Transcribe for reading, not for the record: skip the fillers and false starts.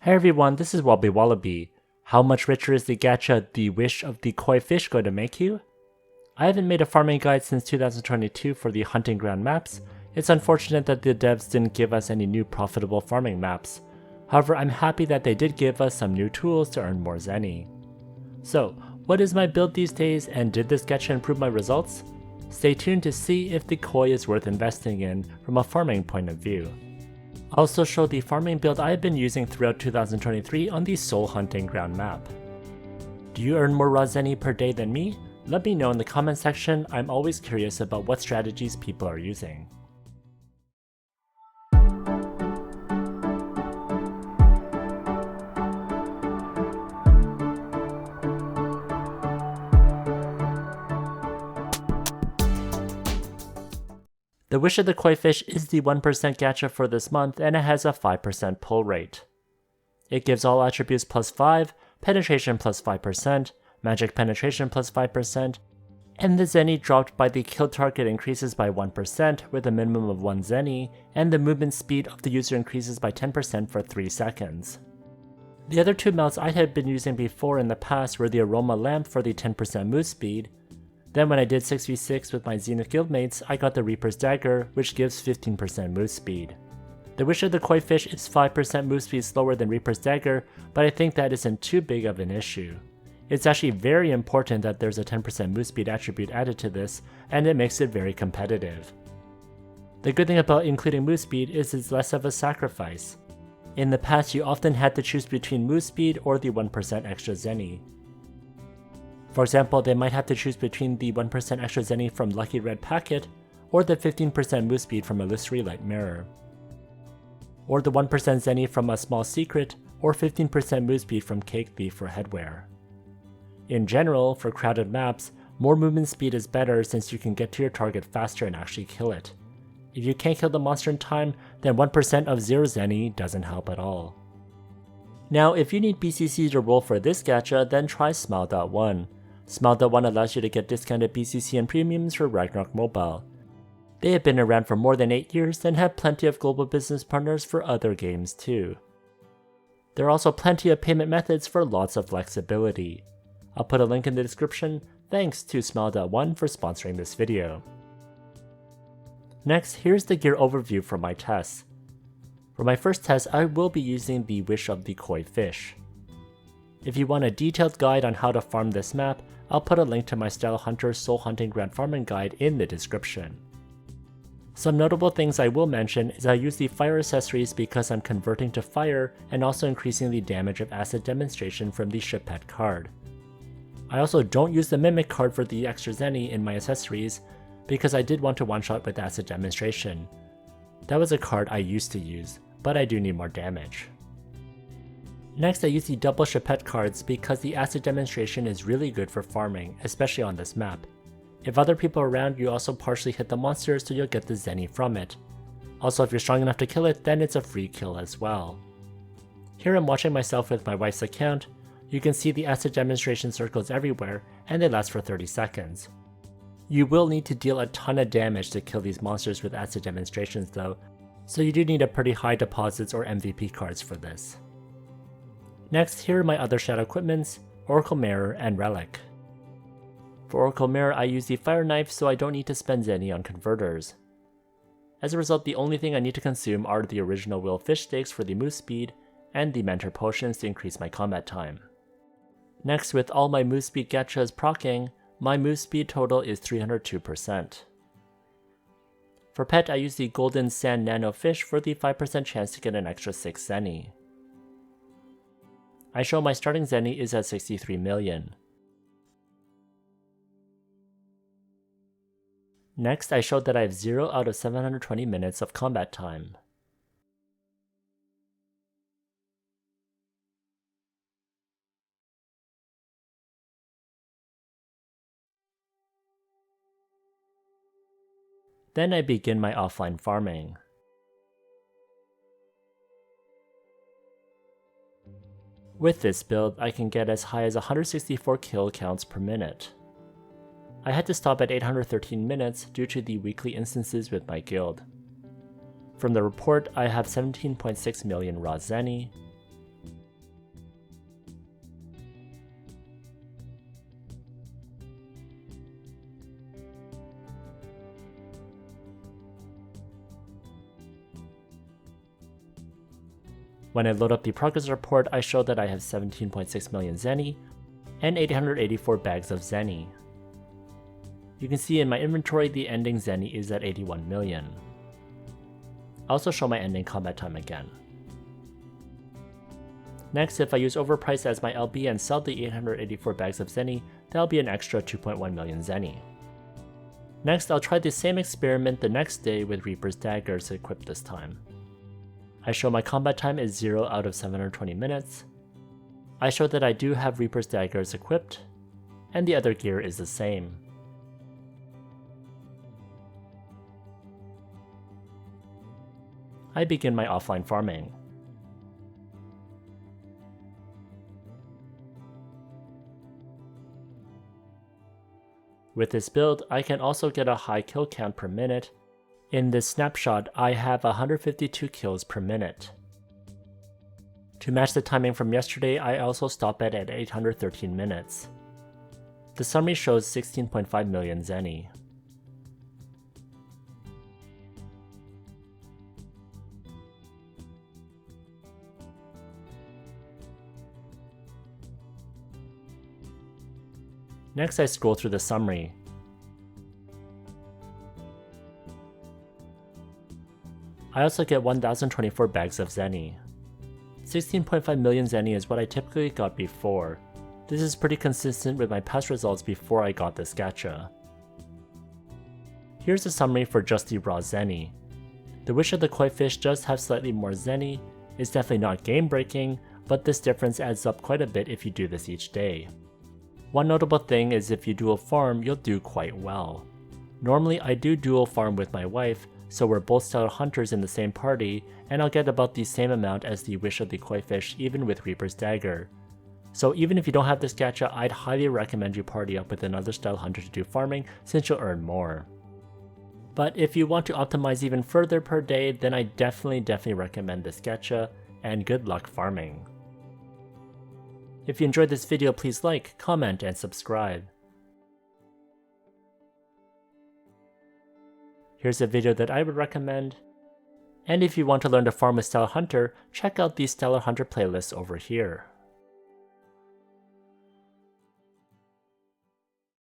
Hey everyone, this is WobblyWallaby. How much richer is the gacha The Wish of the Koi Fish going to make you? I haven't made a farming guide since 2022 for the hunting ground maps. It's unfortunate that the devs didn't give us any new profitable farming maps. However, I'm happy that they did give us some new tools to earn more zeny. So, what is my build these days, and did this gacha improve my results? Stay tuned to see if the koi is worth investing in from a farming point of view. I'll also show the farming build I've been using throughout 2023 on the Soul Hunting Ground map. Do you earn more raw zeny per day than me? Let me know in the comment section. I'm always curious about what strategies people are using. The Wish of the Koi Fish is the 1% gacha for this month, and it has a 5% pull rate. It gives all attributes plus 5, penetration plus 5%, magic penetration plus 5%, and the zeny dropped by the kill target increases by 1% with a minimum of 1 zeny, and the movement speed of the user increases by 10% for 3 seconds. The other two mounts I had been using before in the past were the Aroma Lamp for the 10% move speed. Then when I did 6v6 with my Zenith guildmates, I got the Reaper's Dagger, which gives 15% move speed. The Wish of the Koi Fish is 5% move speed slower than Reaper's Dagger, but I think that isn't too big of an issue. It's actually very important that there's a 10% move speed attribute added to this, and it makes it very competitive. The good thing about including move speed is it's less of a sacrifice. In the past, you often had to choose between move speed or the 1% extra zeny. For example, they might have to choose between the 1% extra zeny from Lucky Red Packet, or the 15% move speed from Illusory Light Mirror, or the 1% zeny from A Small Secret, or 15% move speed from Cake Thief for Headwear. In general, for crowded maps, more movement speed is better since you can get to your target faster and actually kill it. If you can't kill the monster in time, then 1% of 0 zeny doesn't help at all. Now, if you need BCC to roll for this gacha, then try Smile.1. Smile.1 allows you to get discounted BCC and premiums for Ragnarok Mobile. They have been around for more than 8 years and have plenty of global business partners for other games too. There are also plenty of payment methods for lots of flexibility. I'll put a link in the description. Thanks to Smile.1 for sponsoring this video. Next, here's the gear overview for my tests. For my first test, I will be using the Wish of the Koi Fish. If you want a detailed guide on how to farm this map, I'll put a link to my Style Hunter Soul Hunting Ground Farming Guide in the description. Some notable things I will mention is I use the fire accessories because I'm converting to fire and also increasing the damage of acid demonstration from the ship pet card. I also don't use the mimic card for the extra zeny in my accessories because I did want to one-shot with acid demonstration. That was a card I used to use, but I do need more damage. Next, I use the double Chapette cards because the acid demonstration is really good for farming, especially on this map. If other people are around, you also partially hit the monster so you'll get the zeny from it. Also, if you're strong enough to kill it, then it's a free kill as well. Here I'm watching myself with my wife's account. You can see the acid demonstration circles everywhere, and they last for 30 seconds. You will need to deal a ton of damage to kill these monsters with acid demonstrations though, so you do need a pretty high deposits or MVP cards for this. Next, here are my other shadow equipments, Oracle Mirror and Relic. For Oracle Mirror, I use the Fire Knife so I don't need to spend zeny on converters. As a result, the only thing I need to consume are the original Will Fish Steaks for the move speed, and the Mentor Potions to increase my combat time. Next, with all my move speed gachas proccing, my move speed total is 302%. For pet, I use the Golden Sand Nano Fish for the 5% chance to get an extra 6 zeny. I show my starting zeny is at 63 million. Next, I showed that I have 0 out of 720 minutes of combat time. Then I begin my offline farming. With this build, I can get as high as 164 kill counts per minute. I had to stop at 813 minutes due to the weekly instances with my guild. From the report, I have 17.6 million raw zeny. When I load up the progress report, I show that I have 17.6 million zeny and 884 bags of zeny. You can see in my inventory the ending zeny is at 81 million. I also show my ending combat time again. Next, if I use overprice as my LB and sell the 884 bags of zeny, that'll be an extra 2.1 million zeny. Next, I'll try the same experiment the next day with Reaper's Daggers equipped this time. I show my combat time is 0 out of 720 minutes. I show that I do have Reaper's Daggers equipped, and the other gear is the same. I begin my offline farming. With this build, I can also get a high kill count per minute. In this snapshot, I have 152 kills per minute. To match the timing from yesterday, I also stop it at 813 minutes. The summary shows 16.5 million zeny. Next, I scroll through the summary. I also get 1024 bags of zeny. 16.5 million zeny is what I typically got before. This is pretty consistent with my past results before I got this gacha. Here's a summary for just the raw zeny. The Wish of the Koi Fish does have slightly more zeny. It's definitely not game breaking, but this difference adds up quite a bit if you do this each day. One notable thing is if you dual farm, you'll do quite well. Normally I do dual farm with my wife, so we're both stellar hunters in the same party, and I'll get about the same amount as the Wish of the Koi Fish even with Reaper's Dagger. So even if you don't have this gacha, I'd highly recommend you party up with another style hunter to do farming since you'll earn more. But if you want to optimize even further per day, then I definitely recommend this gacha, and good luck farming. If you enjoyed this video, please like, comment, and subscribe. Here's a video that I would recommend. And if you want to learn to farm with Stellar Hunter, check out the Stellar Hunter playlist over here.